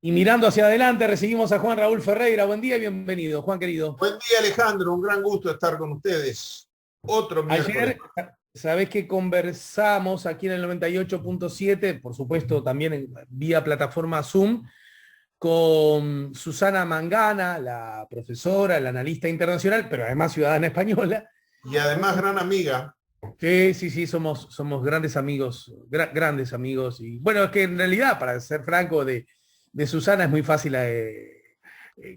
Y mirando hacia adelante, recibimos a Juan Raúl Ferreira. Buen día y bienvenido, Juan querido. Buen día, Alejandro. Un gran gusto estar con ustedes. Otro miércoles Ayer, más. sabés que conversamos aquí en el 98.7, por supuesto también vía plataforma Zoom, con Susana Mangana, la profesora, la analista internacional, pero además ciudadana española. Y además, gran amiga. Sí, sí, sí, somos grandes amigos, grandes amigos. Y bueno, es que en realidad, para ser franco, de Susana es muy fácil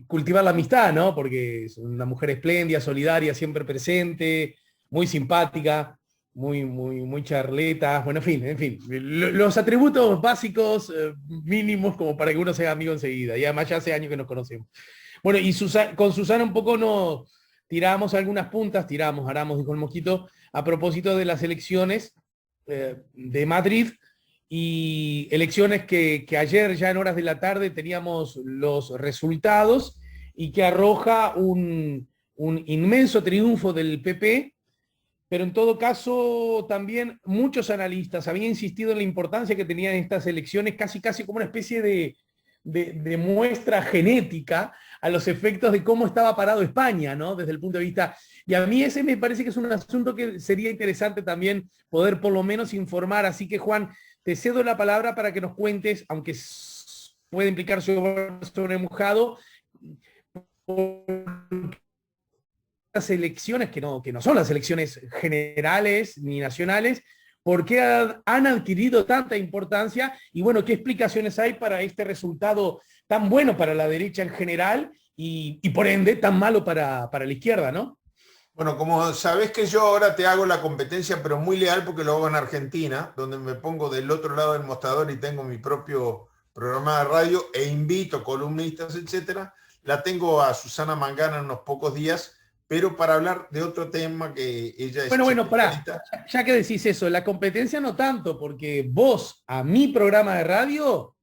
cultivar la amistad, ¿no? Porque es una mujer espléndida, solidaria, siempre presente, muy simpática, muy charleta. Bueno, en fin, los atributos básicos mínimos como para que uno sea amigo enseguida. Y además ya hace años que nos conocemos. Bueno, y con Susana un poco nos tiramos algunas puntas, aramos, dijo el mosquito, a propósito de las elecciones de Madrid y elecciones que ayer ya en horas de la tarde teníamos los resultados y que arroja un inmenso triunfo del PP, pero en todo caso también muchos analistas habían insistido en la importancia que tenían estas elecciones, casi como una especie de muestra genética a los efectos de cómo estaba parado España, ¿no? Desde el punto de vista. Y a mí ese me parece que es un asunto que sería interesante también poder por lo menos informar. Así que, Juan, te cedo la palabra para que nos cuentes, aunque puede implicar sobre mojado, las elecciones que no son las elecciones generales ni nacionales, ¿por qué han adquirido tanta importancia? Y bueno, ¿qué explicaciones hay para este resultado tan bueno para la derecha en general y por ende tan malo para la izquierda, ¿no? Bueno, como sabés que yo ahora te hago la competencia, pero muy leal porque lo hago en Argentina, donde me pongo del otro lado del mostrador y tengo mi propio programa de radio e invito columnistas, etcétera. La tengo a Susana Mangana en unos pocos días, pero para hablar de otro tema que ella es Bueno, pará, especialista. ya que decís eso, la competencia no tanto, porque vos a mi programa de radio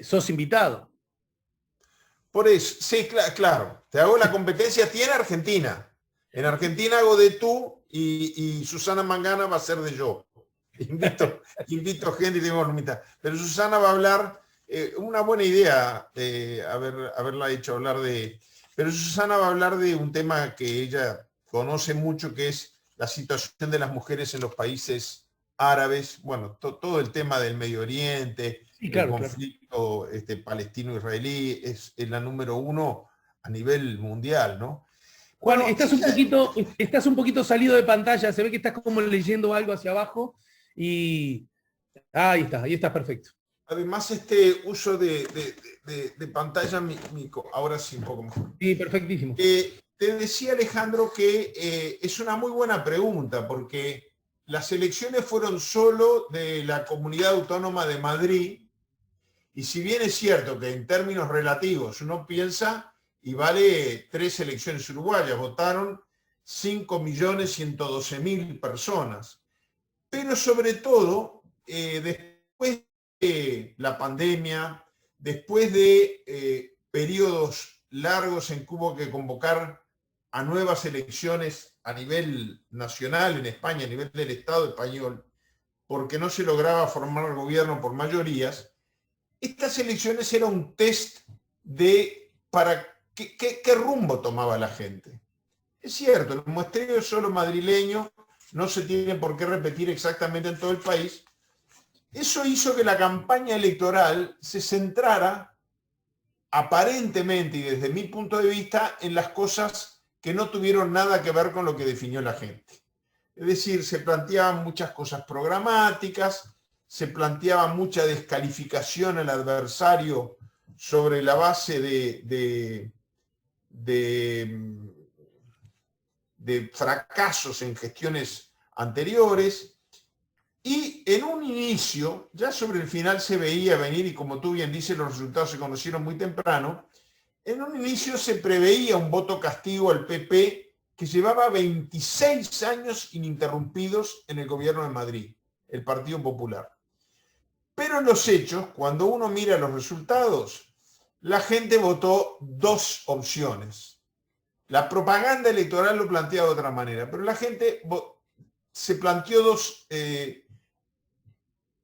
sos invitado. Por eso, sí, claro, te hago la competencia, tiene Argentina. En Argentina hago de tú y Susana Mangana va a ser de yo. Invito gente y tengo mitad. Pero Susana va a hablar, una buena idea haberla hecho hablar de... Pero Susana va a hablar de un tema que ella conoce mucho, que es la situación de las mujeres en los países árabes, bueno, todo el tema del Medio Oriente, Sí, el claro. conflicto palestino-israelí es la número uno a nivel mundial, ¿no? Juan, Bueno, ella, estás un poquito salido de pantalla, se ve que estás como leyendo algo hacia abajo y ahí estás perfecto. además este uso de pantalla, ahora sí un poco mejor. Sí, perfectísimo. Te decía Alejandro que es una muy buena pregunta porque las elecciones fueron solo de la Comunidad Autónoma de Madrid. Y si bien es cierto que en términos relativos uno piensa y vale 3 elecciones uruguayas, votaron 5.112.000 personas. Pero sobre todo, después de la pandemia, después de periodos largos en que hubo que convocar a nuevas elecciones a nivel nacional en España, a nivel del Estado español, porque no se lograba formar el gobierno por mayorías, estas elecciones eran un test de para qué rumbo tomaba la gente. Es cierto, el muestreo es solo madrileño, no se tiene por qué repetir exactamente en todo el país. Eso hizo que la campaña electoral se centrara aparentemente y desde mi punto de vista en las cosas que no tuvieron nada que ver con lo que definió la gente. Es decir, se planteaban muchas cosas programáticas, se planteaba mucha descalificación al adversario sobre la base de fracasos en gestiones anteriores. Y en un inicio, ya sobre el final se veía venir, y como tú bien dices, los resultados se conocieron muy temprano, en un inicio se preveía un voto castigo al PP que llevaba 26 años ininterrumpidos en el gobierno de Madrid, el Partido Popular. Pero en los hechos, cuando uno mira los resultados, la gente votó dos opciones. La propaganda electoral lo plantea de otra manera, pero la gente se planteó dos.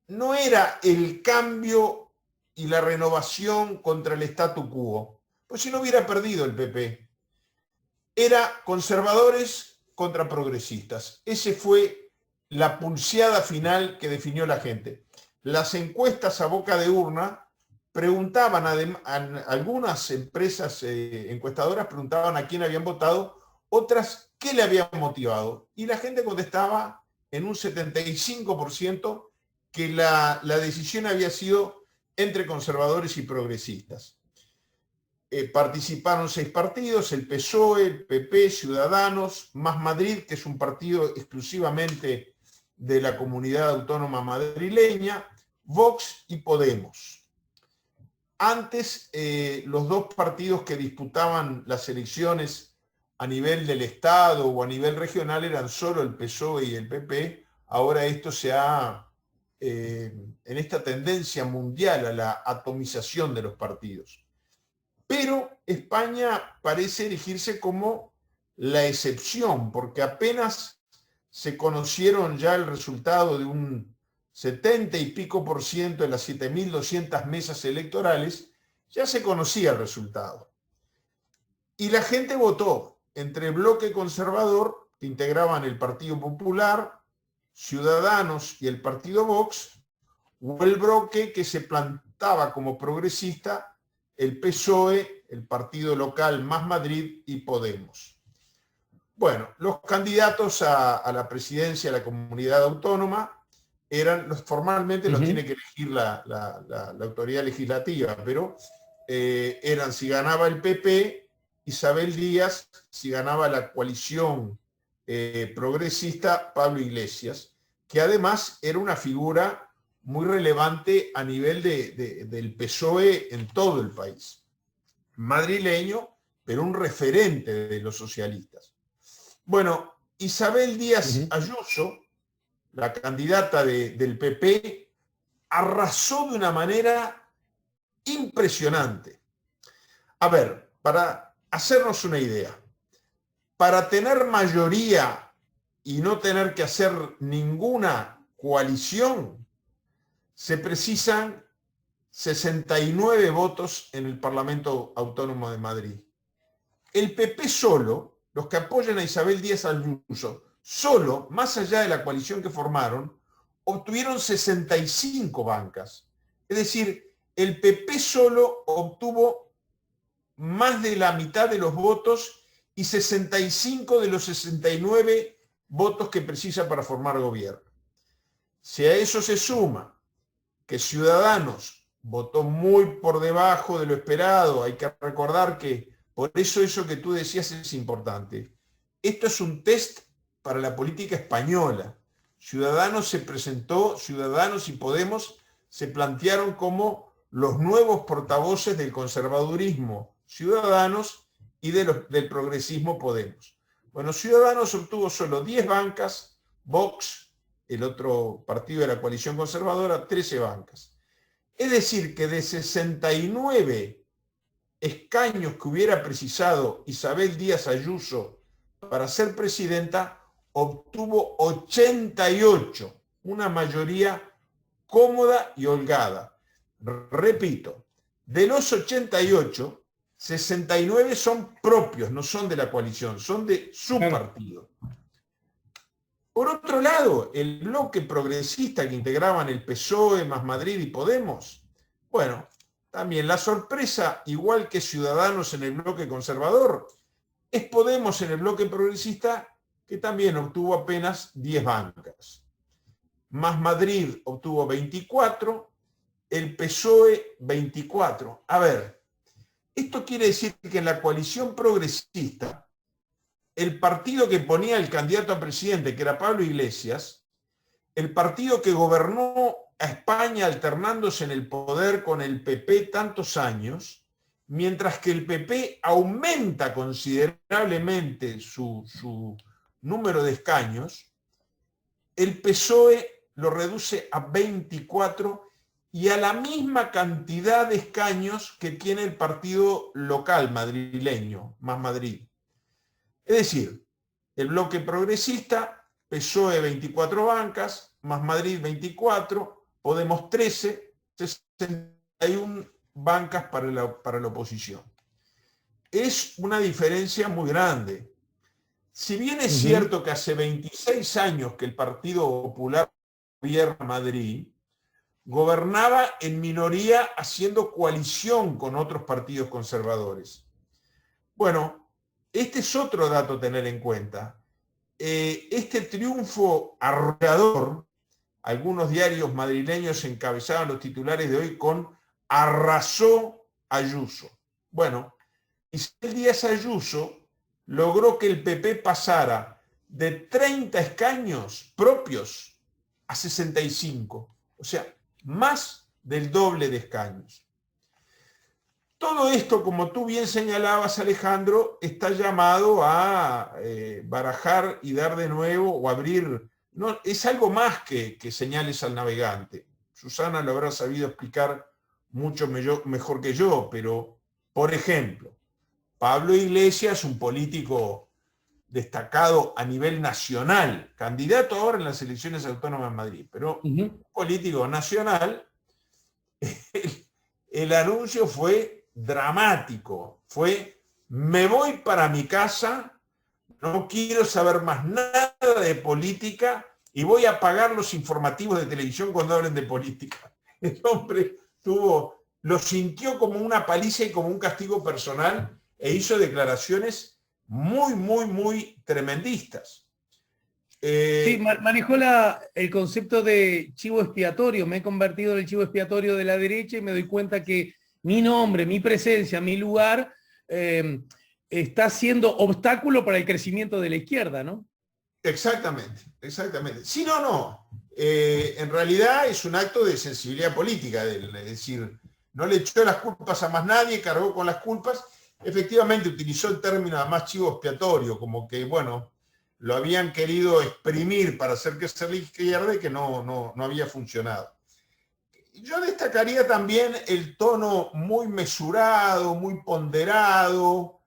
No era el cambio y la renovación contra el statu quo. Pues si no hubiera perdido el PP. Era conservadores contra progresistas. Ese fue la pulseada final que definió la gente. Las encuestas a boca de urna preguntaban, algunas empresas encuestadoras preguntaban a quién habían votado, otras qué le habían motivado. Y la gente contestaba en un 75% que la decisión había sido entre conservadores y progresistas. Participaron 6 partidos, el PSOE, el PP, Ciudadanos, Más Madrid, que es un partido exclusivamente de la comunidad autónoma madrileña, Vox y Podemos. Antes, los dos partidos que disputaban las elecciones a nivel del Estado o a nivel regional eran solo el PSOE y el PP. Ahora esto se ha, en esta tendencia mundial a la atomización de los partidos. Pero España parece erigirse como la excepción, porque apenas se conocieron ya el resultado de un 70 y pico por ciento de las 7.200 mesas electorales, ya se conocía el resultado. Y la gente votó entre el bloque conservador, que integraban el Partido Popular, Ciudadanos y el Partido Vox, o el bloque que se plantaba como progresista, el PSOE, el partido local Más Madrid y Podemos. Bueno, los candidatos a la presidencia de la comunidad autónoma eran, formalmente los tiene que elegir la autoridad legislativa, pero eran, si ganaba el PP, Isabel Díaz; si ganaba la coalición progresista, Pablo Iglesias, que además era una figura muy relevante a nivel del PSOE en todo el país. Madrileño, pero un referente de los socialistas. Bueno, Isabel Díaz Ayuso, la candidata del PP, arrasó de una manera impresionante. A ver, para hacernos una idea, para tener mayoría y no tener que hacer ninguna coalición, se precisan 69 votos en el Parlamento Autónomo de Madrid. El PP solo, los que apoyan a Isabel Díaz Ayuso, solo, más allá de la coalición que formaron, obtuvieron 65 bancas. Es decir, el PP solo obtuvo más de la mitad de los votos y 65 de los 69 votos que precisa para formar gobierno. Si a eso se suma que Ciudadanos votó muy por debajo de lo esperado, hay que recordar que por eso que tú decías es importante. Esto es un test para la política española. Ciudadanos se presentó, Ciudadanos y Podemos se plantearon como los nuevos portavoces del conservadurismo Ciudadanos y del progresismo Podemos. Bueno, Ciudadanos obtuvo solo 10 bancas, Vox, el otro partido de la coalición conservadora, 13 bancas. Es decir, que de 69 escaños que hubiera precisado Isabel Díaz Ayuso para ser presidenta, obtuvo 88, una mayoría cómoda y holgada. Repito, de los 88, 69 son propios, no son de la coalición, son de su partido. Por otro lado, el bloque progresista que integraban el PSOE, Más Madrid y Podemos, bueno, también la sorpresa, igual que Ciudadanos en el bloque conservador, es Podemos en el bloque progresista, que también obtuvo apenas 10 bancas. Más Madrid obtuvo 24, el PSOE 24. A ver, esto quiere decir que en la coalición progresista, el partido que ponía el candidato a presidente, que era Pablo Iglesias, el partido que gobernó a España alternándose en el poder con el PP tantos años, mientras que el PP aumenta considerablemente su número de escaños, el PSOE lo reduce a 24 y a la misma cantidad de escaños que tiene el partido local madrileño, Más Madrid. Es decir, el bloque progresista, PSOE 24 bancas, Más Madrid 24, Podemos 13, 31 bancas para la oposición. Es una diferencia muy grande. Si bien es cierto que hace 26 años que el Partido Popular gobierna Madrid, gobernaba en minoría haciendo coalición con otros partidos conservadores. Bueno, este es otro dato a tener en cuenta. Este triunfo arrollador, algunos diarios madrileños encabezaban los titulares de hoy con arrasó Ayuso. Bueno, Isabel Díaz Ayuso logró que el PP pasara de 30 escaños propios a 65, o sea, más del doble de escaños. Todo esto, como tú bien señalabas, Alejandro, está llamado a barajar y dar de nuevo o abrir. No, es algo más que señales al navegante. Susana lo habrá sabido explicar mucho mejor que yo, pero, por ejemplo, Pablo Iglesias, un político destacado a nivel nacional, candidato ahora en las elecciones autónomas en Madrid, pero un político nacional, el anuncio fue dramático, fue: me voy para mi casa, no quiero saber más nada de política y voy a apagar los informativos de televisión cuando hablen de política. El hombre lo sintió como una paliza y como un castigo personal e hizo declaraciones muy tremendistas. Sí, manejó el concepto de chivo expiatorio. Me he convertido en el chivo expiatorio de la derecha y me doy cuenta que mi nombre, mi presencia, mi lugar está siendo obstáculo para el crecimiento de la izquierda, ¿no? Exactamente. Sí, no. En realidad es un acto de sensibilidad política, es decir, no le echó las culpas a más nadie, cargó con las culpas. Efectivamente utilizó el término además chivo expiatorio, como que, bueno, lo habían querido exprimir para hacer crecer la izquierda y que no había funcionado. Yo destacaría también el tono muy mesurado, muy ponderado,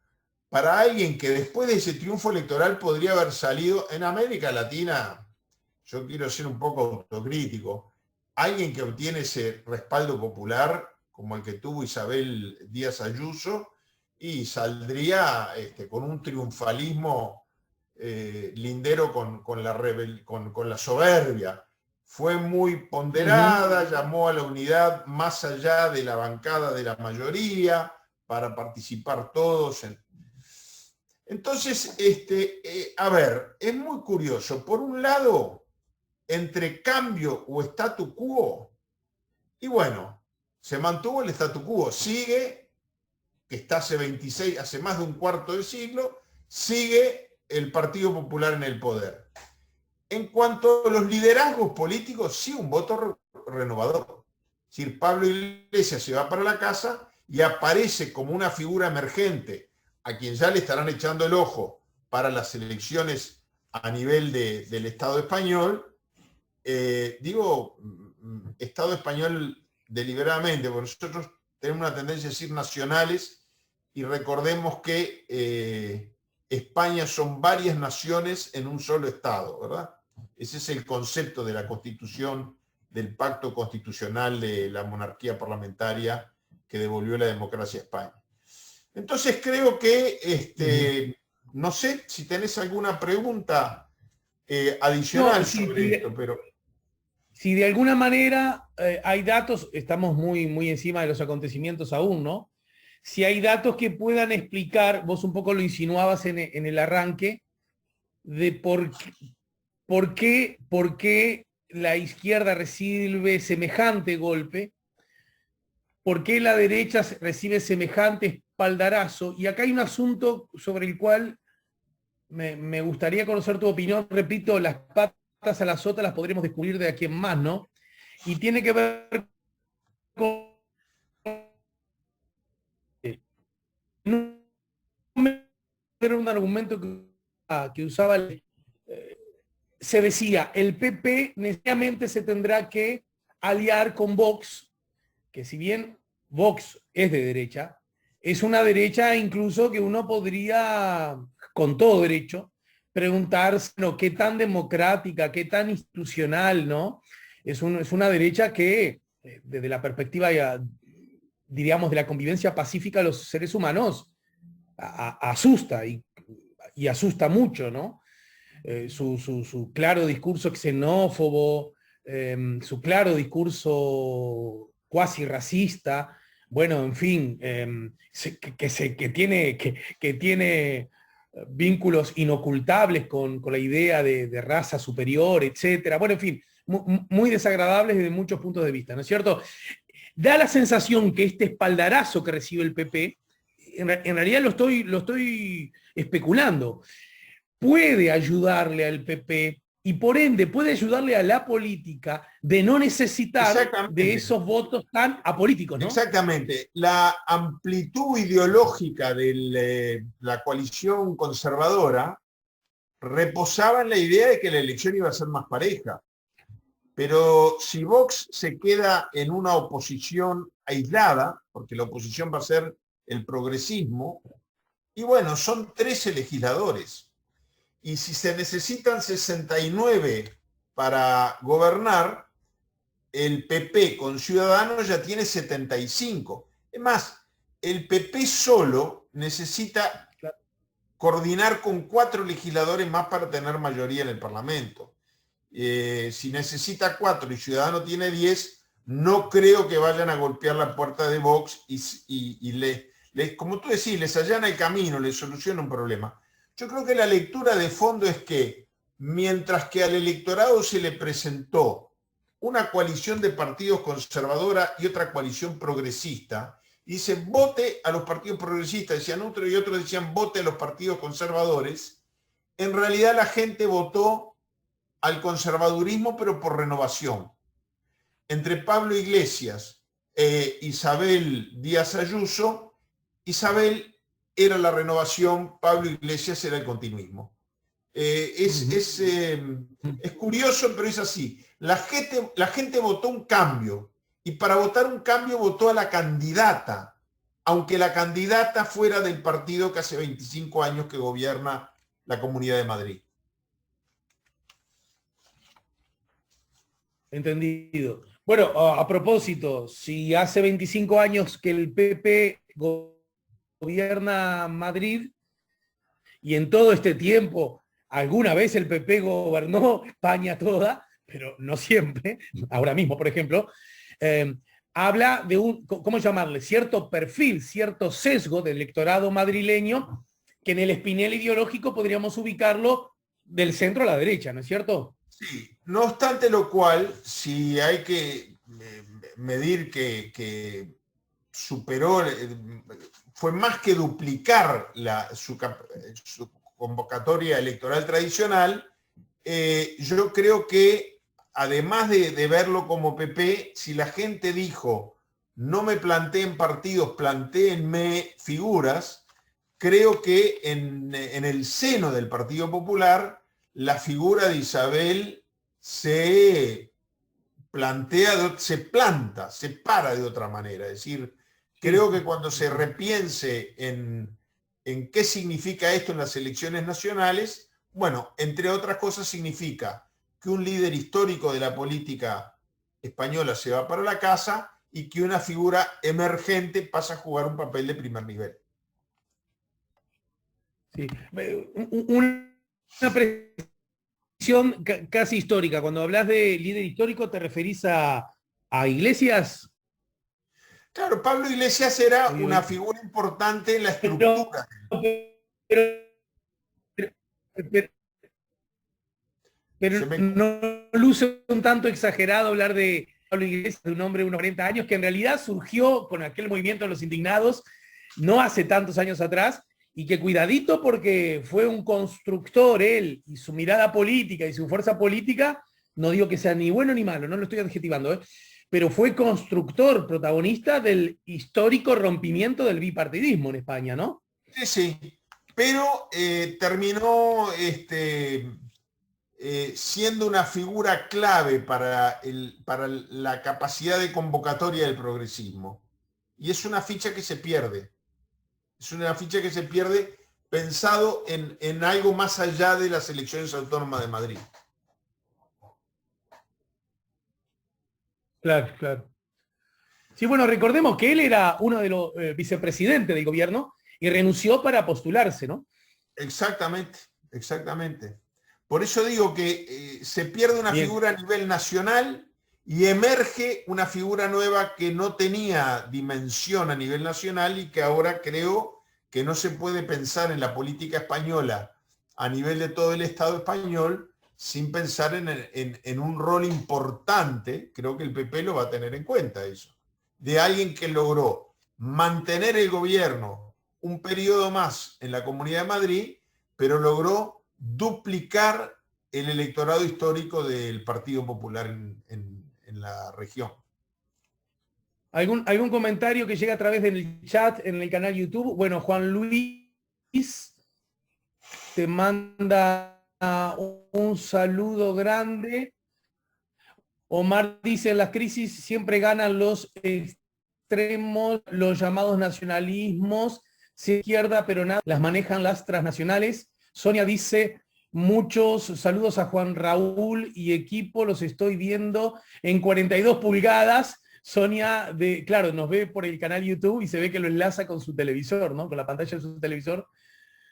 para alguien que después de ese triunfo electoral podría haber salido en América Latina. Yo quiero ser un poco autocrítico. Alguien que obtiene ese respaldo popular, como el que tuvo Isabel Díaz Ayuso, y saldría con un triunfalismo lindero con la soberbia. Fue muy ponderada, llamó a la unidad más allá de la bancada de la mayoría para participar todos. Entonces, a ver, es muy curioso. Por un lado, entre cambio o statu quo, y bueno, se mantuvo el statu quo, sigue, que está hace más de un cuarto de siglo, sigue el Partido Popular en el poder. En cuanto a los liderazgos políticos, sí, un voto renovador. Es decir, Pablo Iglesias se va para la casa y aparece como una figura emergente a quien ya le estarán echando el ojo para las elecciones a nivel del Estado español. Digo Estado español deliberadamente, porque nosotros tenemos una tendencia a decir nacionales, y recordemos que España son varias naciones en un solo Estado, ¿verdad? Ese es el concepto de la Constitución, del pacto constitucional de la monarquía parlamentaria que devolvió la democracia a España. Entonces creo que, no sé si tenés alguna pregunta adicional sobre esto, pero... Si de alguna manera hay datos, estamos muy encima de los acontecimientos aún, ¿no? Si hay datos que puedan explicar, vos un poco lo insinuabas en el arranque, de por qué la izquierda recibe semejante golpe, por qué la derecha recibe semejante espaldarazo. Y acá hay un asunto sobre el cual me gustaría conocer tu opinión. Repito, las patas a la sota las podremos descubrir de aquí en más, ¿no? Y tiene que ver con... Era un argumento que usaba se decía, el PP necesariamente se tendrá que aliar con Vox, que si bien Vox es de derecha, es una derecha incluso que uno podría, con todo derecho, preguntarse, ¿no?, qué tan democrática, qué tan institucional, ¿no? Es una derecha que, desde la perspectiva diríamos, de la convivencia pacífica de los seres humanos, asusta y asusta mucho, ¿no? Su claro discurso xenófobo, su claro discurso cuasi racista, bueno, en fin, que tiene vínculos inocultables con la idea de raza superior, etcétera. Bueno, en fin, muy desagradables desde muchos puntos de vista, ¿no es cierto? Da la sensación que este espaldarazo que recibe el PP, en realidad lo estoy especulando, puede ayudarle al PP y por ende puede ayudarle a la política de no necesitar de esos votos tan apolíticos, ¿no? Exactamente. La amplitud ideológica de la coalición conservadora reposaba en la idea de que la elección iba a ser más pareja. Pero si Vox se queda en una oposición aislada, porque la oposición va a ser el progresismo, y bueno, son 13 legisladores. Y si se necesitan 69 para gobernar, el PP con Ciudadanos ya tiene 75. Es más, el PP solo necesita coordinar con 4 legisladores más para tener mayoría en el Parlamento. Si necesita 4 y Ciudadano tiene 10, no creo que vayan a golpear la puerta de Vox y como tú decís, les allana el camino, les soluciona un problema. Yo creo que la lectura de fondo es que mientras que al electorado se le presentó una coalición de partidos conservadora y otra coalición progresista, y dice vote a los partidos progresistas, decían otro y otros decían vote a los partidos conservadores, en realidad la gente votó al conservadurismo pero por renovación. Entre Pablo Iglesias e Isabel Díaz Ayuso, Isabel era la renovación, Pablo Iglesias era el continuismo. Es curioso, pero es así. La gente votó un cambio y para votar un cambio votó a la candidata, aunque la candidata fuera del partido que hace 25 años que gobierna la Comunidad de Madrid. Entendido. Bueno, a propósito, si hace 25 años que el PP gobierna Madrid y en todo este tiempo alguna vez el PP gobernó España toda, pero no siempre, ahora mismo, por ejemplo, habla de un, ¿cómo llamarle? Cierto perfil, cierto sesgo del electorado madrileño que en el espinel ideológico podríamos ubicarlo del centro a la derecha, ¿no es cierto? Sí, no obstante lo cual, si hay que medir que superó, fue más que duplicar su convocatoria electoral tradicional, yo creo que además de verlo como PP, si la gente dijo no me planteen partidos, plantéenme figuras, creo que en el seno del Partido Popular la figura de Isabel se plantea, se planta, se para de otra manera. Es decir, creo que cuando se repiense en qué significa esto en las elecciones nacionales, bueno, entre otras cosas significa que un líder histórico de la política española se va para la casa y que una figura emergente pasa a jugar un papel de primer nivel. Sí. Una precisión casi histórica. Cuando hablas de líder histórico, ¿te referís a Iglesias? Claro, Pablo Iglesias era una figura importante en la estructura. Pero no luce un tanto exagerado hablar de Pablo Iglesias, de un hombre de unos 40 años, que en realidad surgió con aquel movimiento de los indignados no hace tantos años atrás, y que cuidadito porque fue un constructor él, y su mirada política y su fuerza política, no digo que sea ni bueno ni malo, no lo estoy adjetivando, pero fue constructor, protagonista del histórico rompimiento del bipartidismo en España, ¿no? Sí, sí, pero terminó siendo una figura clave para la capacidad de convocatoria del progresismo. Y es una ficha que se pierde. Es una ficha que se pierde pensado en algo más allá de las elecciones autónomas de Madrid. Claro, claro. Sí, bueno, recordemos que él era uno de los vicepresidentes del gobierno y renunció para postularse, ¿no? Exactamente, exactamente. Por eso digo que se pierde una Bien. figura a nivel nacional y emerge una figura nueva que no tenía dimensión a nivel nacional y que ahora creo que no se puede pensar en la política española a nivel de todo el Estado español sin pensar en un rol importante. Creo que el PP lo va a tener en cuenta eso, de alguien que logró mantener el gobierno un periodo más en la Comunidad de Madrid, pero logró duplicar el electorado histórico del Partido Popular en la región. ¿Algún comentario que llega a través del chat en el canal YouTube? Bueno, Juan Luis te manda un saludo grande. Omar dice, en las crisis siempre ganan los extremos, los llamados nacionalismos, sí, izquierda, pero nada, las manejan las transnacionales. Sonia dice, muchos saludos a Juan Raúl y equipo, los estoy viendo en 42 pulgadas. Sonia, claro, nos ve por el canal YouTube y se ve que lo enlaza con su televisor, ¿no? Con la pantalla de su televisor.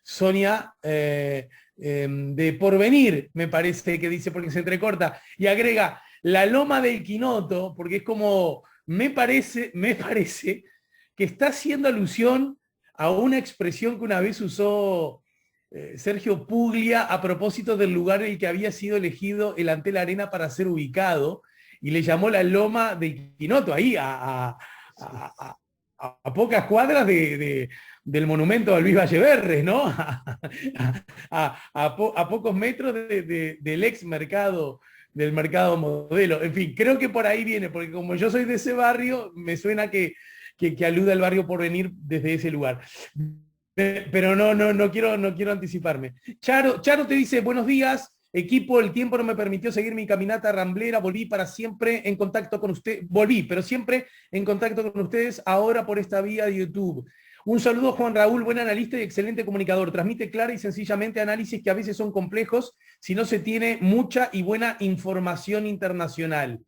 Sonia, de Porvenir, me parece que dice, porque se entrecorta, y agrega, la loma del Quinoto, porque es como, me parece que está haciendo alusión a una expresión que una vez usó Sergio Puglia a propósito del lugar en el que había sido elegido el Antel Arena para ser ubicado, y le llamó la loma del Quinoto, ahí a pocas cuadras del monumento a Luis Valleverres, ¿no? A pocos metros del ex mercado, del mercado Modelo. En fin, creo que por ahí viene, porque como yo soy de ese barrio, me suena que alude al barrio Porvenir desde ese lugar. Pero no quiero anticiparme. Charo te dice, buenos días, equipo, el tiempo no me permitió seguir mi caminata ramblera, volví para siempre en contacto con usted, pero siempre en contacto con ustedes, ahora por esta vía de YouTube. Un saludo, Juan Raúl, buen analista y excelente comunicador. Transmite clara y sencillamente análisis que a veces son complejos si no se tiene mucha y buena información internacional.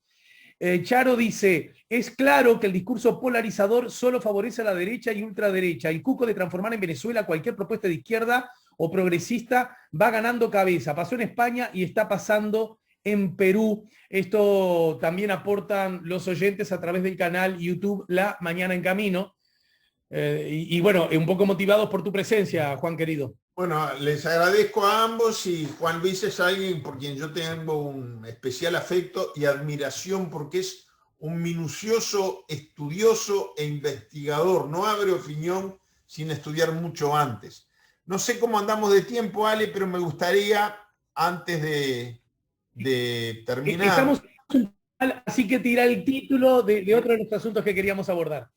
Charo dice, es claro que el discurso polarizador solo favorece a la derecha y ultraderecha. El cuco de transformar en Venezuela cualquier propuesta de izquierda o progresista va ganando cabeza. Pasó en España y está pasando en Perú. Esto también aportan los oyentes a través del canal YouTube La Mañana en Camino. Y bueno, un poco motivados por tu presencia, Juan querido. Bueno, les agradezco a ambos y Juan Luis es alguien por quien yo tengo un especial afecto y admiración porque es un minucioso estudioso e investigador. No abre opinión sin estudiar mucho antes. No sé cómo andamos de tiempo, Ale, pero me gustaría, antes de terminar... Estamos, así que tira el título de otro de los asuntos que queríamos abordar.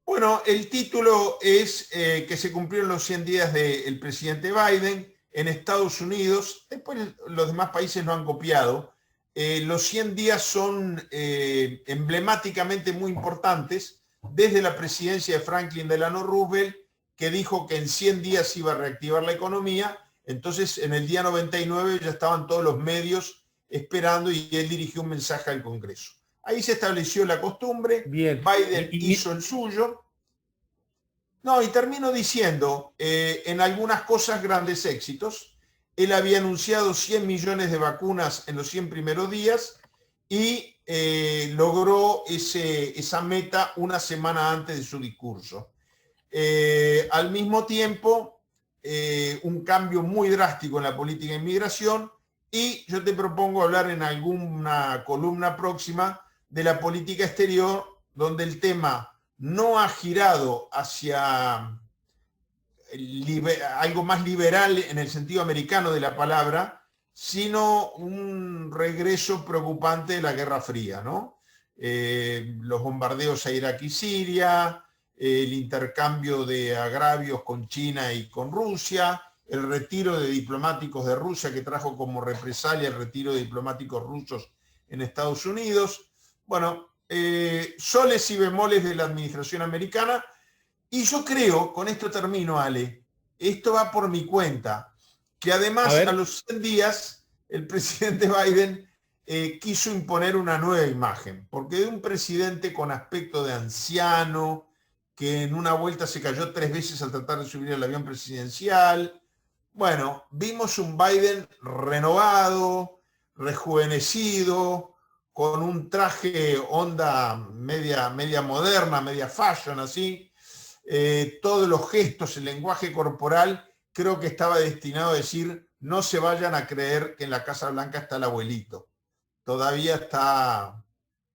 Bueno, el título es que se cumplieron los 100 días del presidente Biden en Estados Unidos. Después los demás países no han copiado. Los 100 días son emblemáticamente muy importantes desde la presidencia de Franklin Delano Roosevelt, que dijo que en 100 días iba a reactivar la economía. Entonces, en el día 99 ya estaban todos los medios esperando y él dirigió un mensaje al Congreso. Ahí se estableció la costumbre. Bien. Biden hizo el suyo. No, y termino diciendo, en algunas cosas grandes éxitos. Él había anunciado 100 millones de vacunas en los 100 primeros días y logró esa meta una semana antes de su discurso. Al mismo tiempo, un cambio muy drástico en la política de inmigración, y yo te propongo hablar en alguna columna próxima de la política exterior, donde el tema no ha girado hacia algo más liberal en el sentido americano de la palabra, sino un regreso preocupante de la Guerra Fría, ¿no? Los bombardeos a Irak y Siria, el intercambio de agravios con China y con Rusia, el retiro de diplomáticos de Rusia que trajo como represalia el retiro de diplomáticos rusos en Estados Unidos. Bueno, soles y bemoles de la administración americana. Y yo creo, con esto termino, Ale, esto va por mi cuenta, que además a los 100 días el presidente Biden quiso imponer una nueva imagen, porque de un presidente con aspecto de anciano, que en una vuelta se cayó 3 veces al tratar de subir al avión presidencial, bueno, vimos un Biden renovado, rejuvenecido, con un traje onda media moderna, media fashion, así. Todos los gestos, el lenguaje corporal, creo que estaba destinado a decir, no se vayan a creer que en la Casa Blanca está el abuelito. Todavía está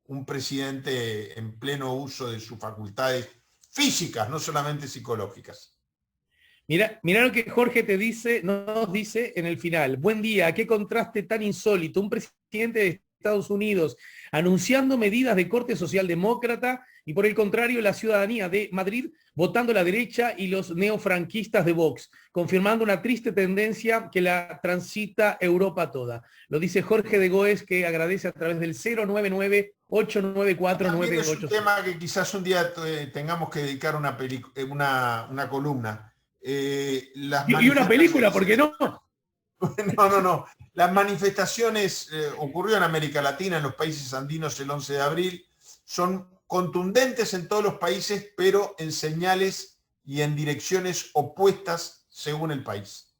un presidente en pleno uso de sus facultades físicas, no solamente psicológicas. Mira lo que Jorge nos dice en el final. Buen día, qué contraste tan insólito. Un presidente de Estados Unidos anunciando medidas de corte socialdemócrata y por el contrario la ciudadanía de Madrid votando la derecha y los neofranquistas de Vox, confirmando una triste tendencia que la transita Europa toda. Lo dice Jorge de Goes, que agradece a través del 099-894-986. Es un tema que quizás un día tengamos que dedicar una columna. Y una película, ¿por qué no? No. Las manifestaciones ocurrió en América Latina, en los países andinos el 11 de abril, son contundentes en todos los países, pero en señales y en direcciones opuestas según el país.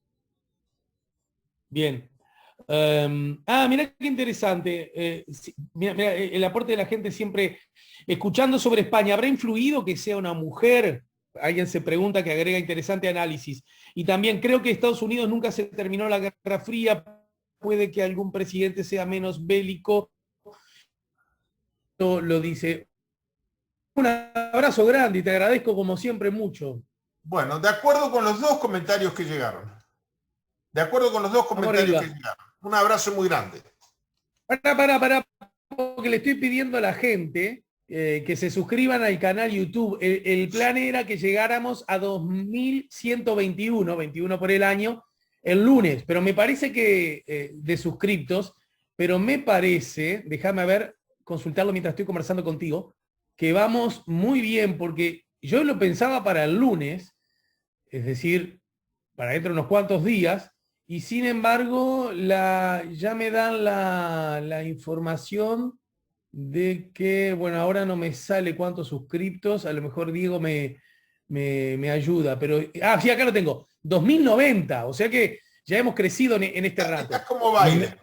Bien. Mirá qué interesante. Mirá, el aporte de la gente siempre escuchando sobre España. ¿Habrá influido que sea una mujer? Alguien se pregunta, que agrega interesante análisis. Y también creo que Estados Unidos nunca se terminó la Guerra Fría. Puede que algún presidente sea menos bélico. Lo dice. Un abrazo grande y te agradezco como siempre mucho. Bueno, de acuerdo con los dos comentarios que llegaron. Un abrazo muy grande. Para, porque le estoy pidiendo a la gente que se suscriban al canal YouTube. El plan era que llegáramos a 2121, 21 por el año, el lunes, pero me parece que de suscriptos, pero me parece, déjame ver, consultarlo mientras estoy conversando contigo, que vamos muy bien, porque yo lo pensaba para el lunes, es decir, para dentro de unos cuantos días, y sin embargo ya me dan la información de que, bueno, ahora no me sale cuántos suscriptos, a lo mejor Diego me ayuda, pero, sí, acá lo tengo, 2090, o sea que ya hemos crecido en este rato. Estás como baile.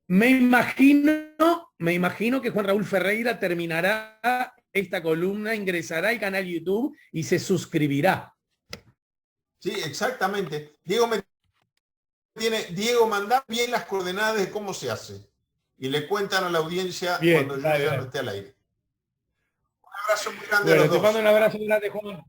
Me imagino que Juan Raúl Ferreira terminará esta columna, ingresará al canal YouTube y se suscribirá. Sí, exactamente. Diego, mandá bien las coordenadas de cómo se hace. Y le cuentan a la audiencia bien, cuando yo ya no esté al aire. Un abrazo muy grande bueno, a los dos. Te mando un abrazo grande, Juan.